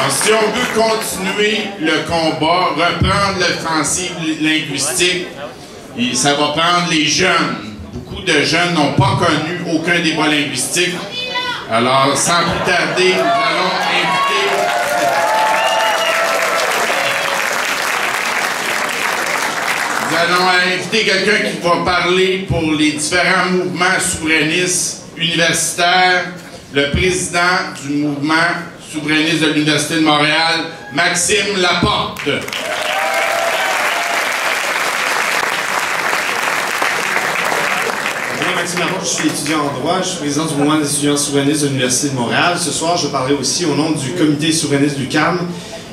Alors, si on veut continuer le combat, reprendre l'offensive linguistique, et ça va prendre les jeunes. Beaucoup de jeunes n'ont pas connu aucun débat linguistique. Alors, sans plus tarder, nous allons inviter quelqu'un qui va parler pour les différents mouvements souverainistes universitaires, le président du mouvement souverainiste de l'Université de Montréal, Maxime Laporte. Maxime Laporte, je suis étudiant en droit, je suis président du mouvement des étudiants souverainistes de l'Université de Montréal. Ce soir, je parlerai aussi au nom du comité souverainiste du CAM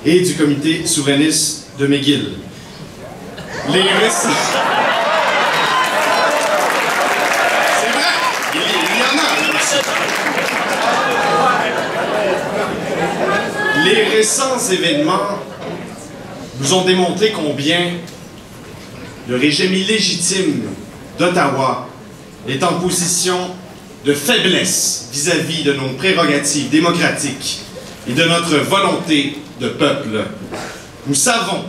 et du comité souverainiste de McGill. Les récents... C'est vrai, il y en a aussi. Les récents événements nous ont démontré combien le régime illégitime d'Ottawa est en position de faiblesse vis-à-vis de nos prérogatives démocratiques et de notre volonté de peuple. Nous savons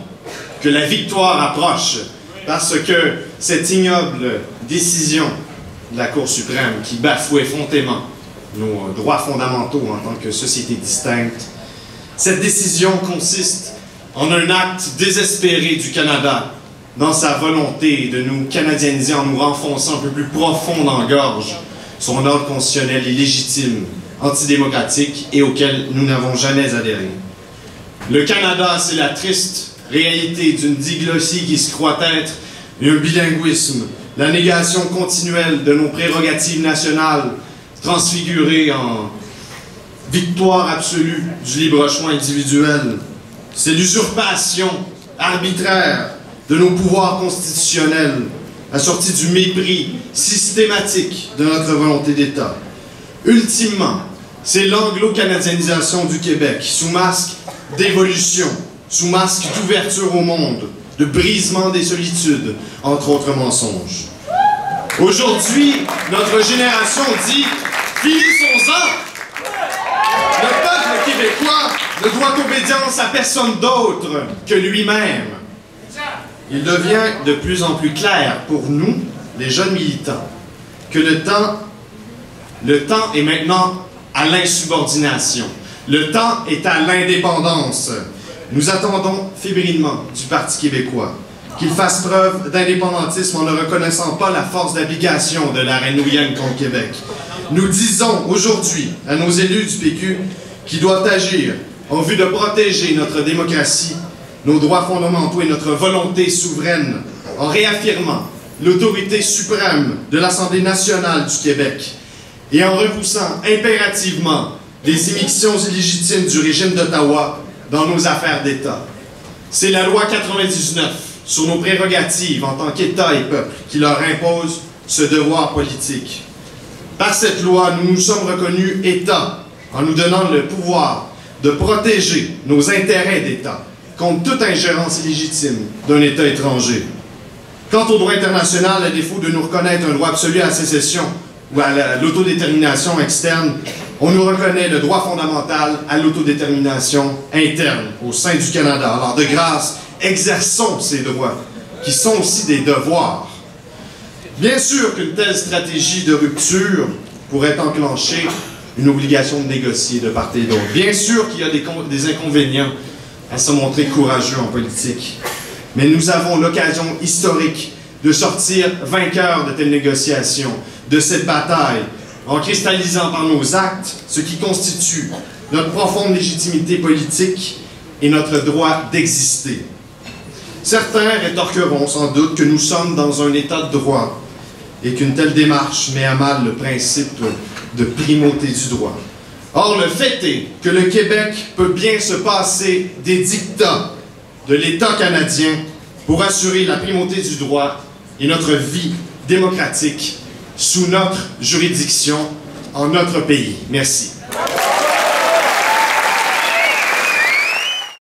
que la victoire approche parce que cette ignoble décision de la Cour suprême qui bafoue effrontément nos droits fondamentaux en tant que société distincte, cette décision consiste en un acte désespéré du Canada dans sa volonté de nous canadianiser en nous renfonçant un peu plus profond dans la gorge son ordre constitutionnel illégitime, antidémocratique et auquel nous n'avons jamais adhéré. Le Canada, c'est la triste réalité d'une diglossie qui se croit être un bilinguisme, la négation continuelle de nos prérogatives nationales transfigurées en victoire absolue du libre choix individuel. C'est l'usurpation arbitraire de nos pouvoirs constitutionnels, assortis du mépris systématique de notre volonté d'État. Ultimement, c'est l'anglo-canadianisation du Québec, sous masque d'évolution, sous masque d'ouverture au monde, de brisement des solitudes, entre autres mensonges. Aujourd'hui, notre génération dit « finissons-en ». Le peuple québécois ne doit obédience à personne d'autre que lui-même. Il devient de plus en plus clair pour nous, les jeunes militants, que le temps est maintenant à l'insubordination. Le temps est à l'indépendance. Nous attendons fébrilement du Parti québécois qu'il fasse preuve d'indépendantisme en ne reconnaissant pas la force d'application de la reine Ouienne contre Québec. Nous disons aujourd'hui à nos élus du PQ qu'ils doivent agir en vue de protéger notre démocratie, nos droits fondamentaux et notre volonté souveraine, en réaffirmant l'autorité suprême de l'Assemblée nationale du Québec et en repoussant impérativement les immixtions illégitimes du régime d'Ottawa dans nos affaires d'État. C'est la loi 99 sur nos prérogatives en tant qu'État et peuple qui leur impose ce devoir politique. Par cette loi, nous nous sommes reconnus État en nous donnant le pouvoir de protéger nos intérêts d'État contre toute ingérence illégitime d'un État étranger. Quant au droit international, à défaut de nous reconnaître un droit absolu à la sécession ou à l'autodétermination externe, on nous reconnaît le droit fondamental à l'autodétermination interne au sein du Canada. Alors de grâce, exerçons ces droits, qui sont aussi des devoirs. Bien sûr qu'une telle stratégie de rupture pourrait enclencher une obligation de négocier de part et d'autre. Bien sûr qu'il y a des inconvénients à se montrer courageux en politique. Mais nous avons l'occasion historique de sortir vainqueurs de telles négociations, de cette bataille, en cristallisant par nos actes ce qui constitue notre profonde légitimité politique et notre droit d'exister. Certains rétorqueront sans doute que nous sommes dans un état de droit et qu'une telle démarche met à mal le principe de primauté du droit. Or, le fait est que le Québec peut bien se passer des dictats de l'État canadien pour assurer la primauté du droit et notre vie démocratique sous notre juridiction en notre pays. Merci.